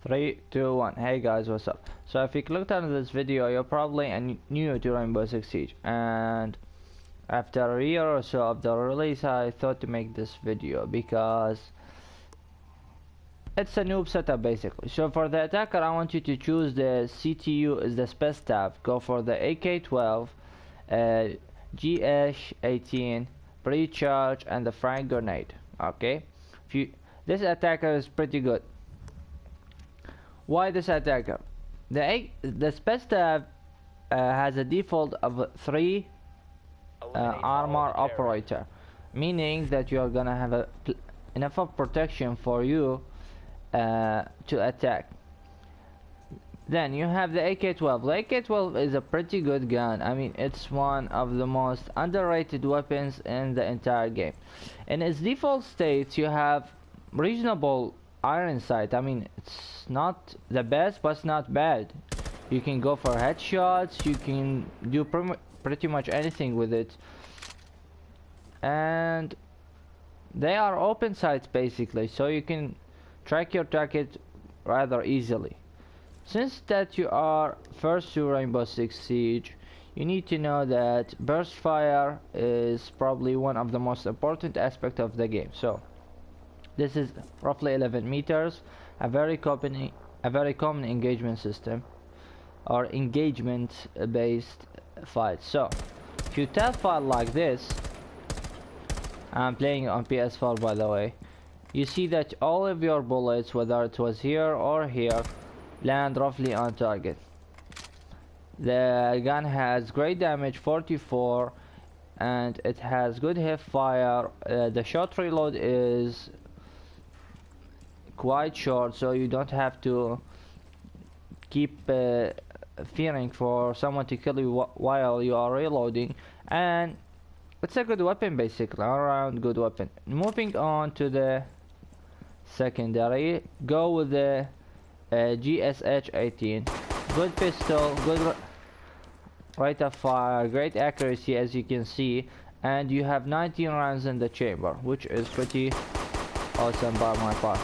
Three, two, one. Hey guys, what's up? So if you clicked on this video, you're probably new to Rainbow Six Siege, and after a year or so of the release, I thought to make this video because it's a noob setup basically. So for the attacker, I want you to choose the CTU is the spec tab. Go for the AK-12, GH-18, pre-charge, and the frag grenade. Okay, this attacker is pretty good. Why this attacker? The spec tab has a default of 3 armor operator, meaning that you are gonna have enough of protection for you to attack. Then you have the AK-12. The AK-12 is a pretty good gun. I mean, it's one of the most underrated weapons in the entire game. In its default state, you have reasonable iron sight. I mean, it's not the best, but it's not bad. You can go for headshots. You can do pretty much anything with it. And they are open sights basically, so you can track your target rather easily. Since that you are first to Rainbow Six Siege, you need to know that burst fire is probably one of the most important aspects of the game. So this is roughly 11 meters, a very common engagement system or engagement based fight. So if you tap fight like this, I'm playing on PS4 by the way, you see that all of your bullets, whether it was here or here, land roughly on target. The gun has great damage, 44, and it has good hip fire. The shot reload is quite short, so you don't have to keep fearing for someone to kill you while you are reloading, and it's a good weapon basically, all around good weapon. Moving on to the secondary, go with the GSH-18. Good pistol, good rate of fire, great accuracy as you can see, and you have 19 rounds in the chamber, which is pretty awesome by my part.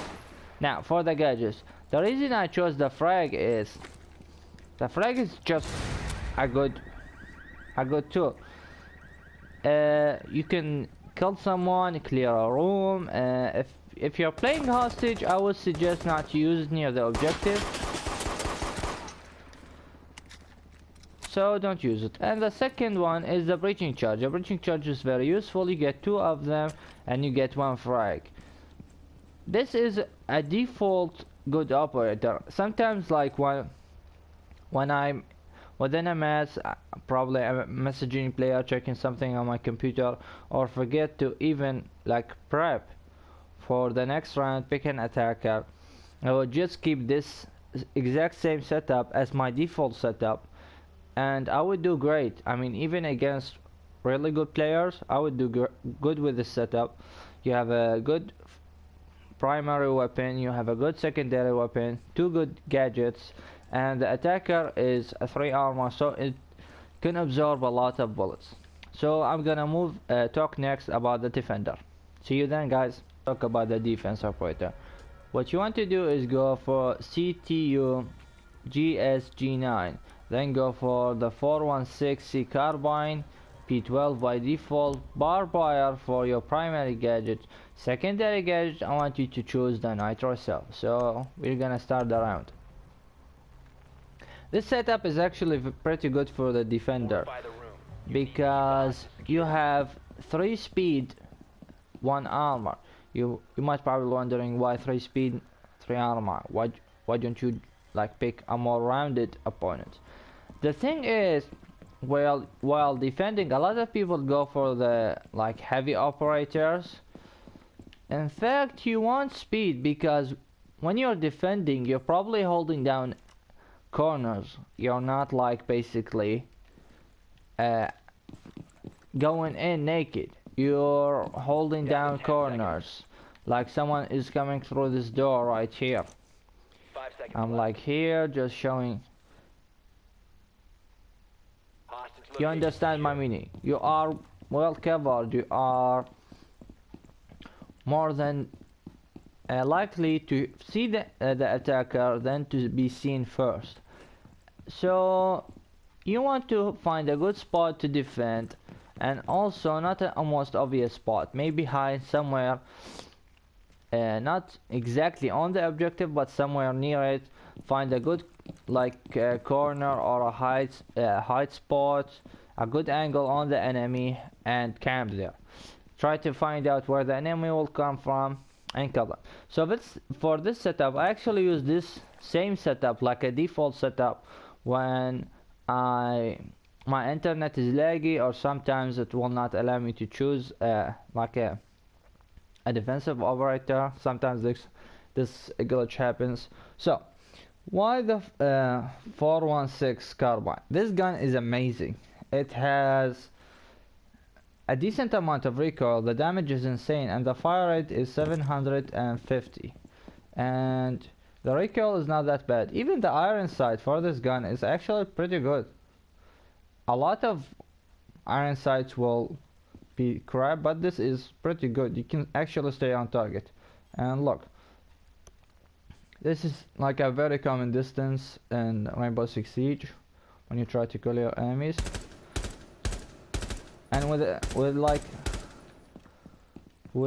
Now for the gadgets, the reason I chose the frag is just a good tool. You can kill someone, clear a room. If you're playing hostage, I would suggest not to use it near the objective, so don't use it. And the second one is the breaching charge. The breaching charge is very useful. You get 2 of them and you get 1 frag. This is a default good operator. Sometimes like when I'm within a match, probably I'm messaging player, checking something on my computer, or forget to even like prep for the next round, pick an attacker, I will just keep this exact same setup as my default setup, and I would do great. I mean, even against really good players, I would do good with this setup. You have a good primary weapon, you have a good secondary weapon, 2 good gadgets, and the attacker is a 3 armor, so it can absorb a lot of bullets. So I'm gonna talk next about the defender. See you then guys. Talk about the defense operator. What you want to do is go for CTU GSG9, then go for the 416C carbine, P12 by default, barbed wire for your primary gadget. Secondary gadget, I want you to choose the nitro cell. So we're gonna start the round. This setup is actually pretty good for the defender because you have 3 speed, 1 armor. You might probably wondering why 3 speed, 3 armor. Why don't you like pick a more rounded opponent? The thing is, while defending, a lot of people go for the like heavy operators. In fact, you want speed because when you're defending, you're probably holding down corners. You're not like basically going in naked. You're holding down corners. Like someone is coming through this door right here. I'm like here, just showing. You understand my meaning? You are well covered. You are more than likely to see the attacker than to be seen first. So you want to find a good spot to defend, and also not a most obvious spot. Maybe hide somewhere, not exactly on the objective, but somewhere near it. Find a good corner or a hide spot, a good angle on the enemy, and camp there. Try to find out where the enemy will come from and kill them. So for this setup, I actually use this same setup like a default setup when my internet is laggy, or sometimes it will not allow me to choose like a defensive operator. Sometimes this glitch happens. So why the 416 carbine? This gun is amazing. It has a decent amount of recoil, the damage is insane, and the fire rate is 750, and the recoil is not that bad. Even the iron sight for this gun is actually pretty good. A lot of iron sights will be crap, but this is pretty good. You can actually stay on target. And look, this is like a very common distance in Rainbow Six Siege when you try to kill your enemies. And with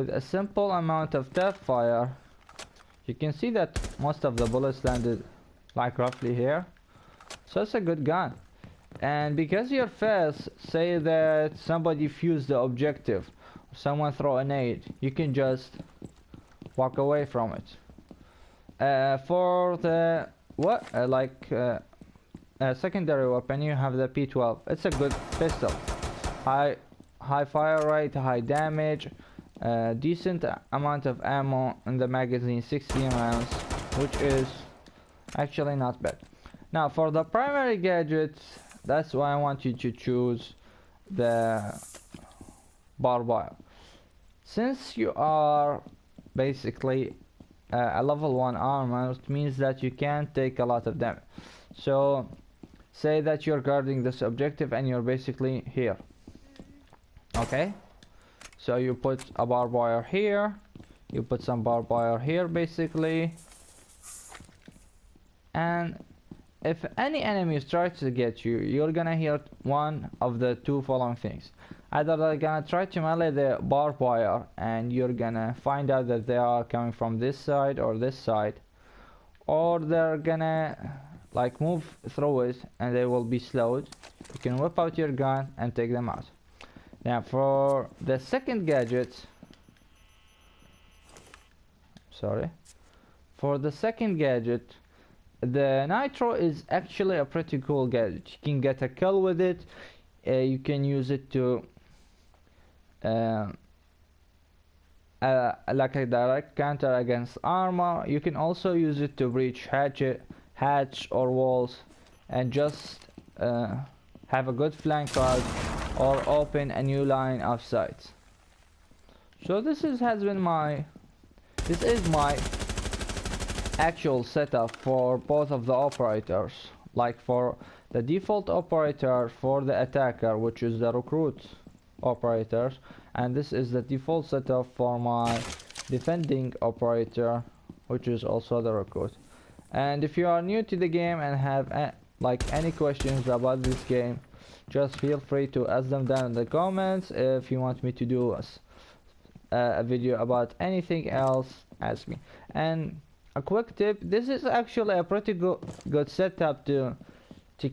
a simple amount of tap fire, you can see that most of the bullets landed like roughly here. So it's a good gun. And because you're fast, say that somebody fused the objective, or someone throw a nade, you can just walk away from it. For the secondary weapon, you have the P12. It's a good pistol. High fire rate, high damage, decent amount of ammo in the magazine, 16 rounds, which is actually not bad. Now for the primary gadgets, that's why I want you to choose the barbed wire. Since you are basically a level 1 armor, it means that you can take a lot of damage. So say that you're guarding this objective and you're basically here. Okay, so you put a barbed wire here, you put some barbed wire here basically, and if any enemies try to get you, you're gonna hear one of the two following things. Either they're gonna try to melee the barbed wire and you're gonna find out that they are coming from this side or this side, or they're gonna like move through it and they will be slowed. You can whip out your gun and take them out. Now for the second gadget, the nitro is actually a pretty cool gadget. You can get a kill with it. You can use it to like a direct counter against armor. You can also use it to breach hatch or walls and just have a good flank guard or open a new line of sight. So this is my actual setup for both of the operators. Like for the default operator for the attacker, which is the recruit operators, and this is the default setup for my defending operator, which is also the recruit. And if you are new to the game and have like any questions about this game, just feel free to ask them down in the comments. If you want me to do a video about anything else, ask me. And a quick tip, this is actually a pretty good setup to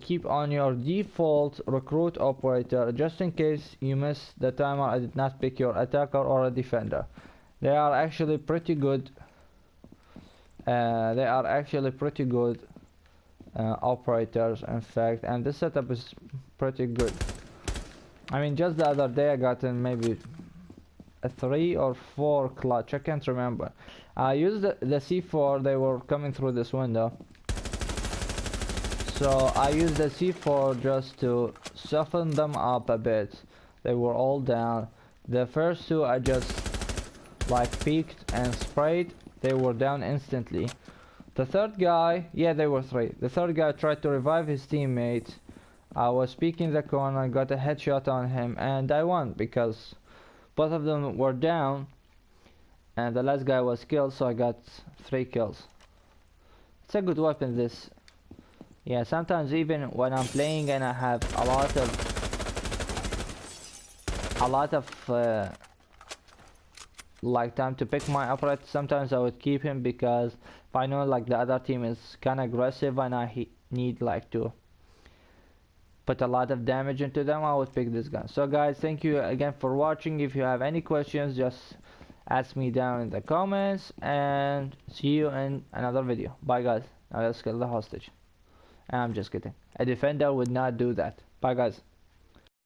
keep on your default recruit operator, just in case you miss the timer and did not pick your attacker or a defender. They are actually pretty good. Operators, in fact, and this setup is pretty good. I mean, just the other day I got in maybe a 3 or 4 clutch, I can't remember. I used the C4, they were coming through this window, so I used the C4 just to soften them up a bit. They were all down. The first two I just like peeked and sprayed, they were down instantly. The third guy, yeah, they were 3. The third guy tried to revive his teammate. I was peeking the corner, got a headshot on him, and I won because both of them were down. And the last guy was killed, so I got 3 kills. It's a good weapon, this. Yeah, sometimes even when I'm playing and I have a lot of like time to pick my operator, sometimes I would keep him, because if I know like the other team is kind of aggressive and I need like to put a lot of damage into them, I would pick this gun. So guys, thank you again for watching. If you have any questions, just ask me down in the comments, and see you in another video. Bye guys. Now let's kill the hostage. And I'm just kidding. A defender would not do that. Bye guys.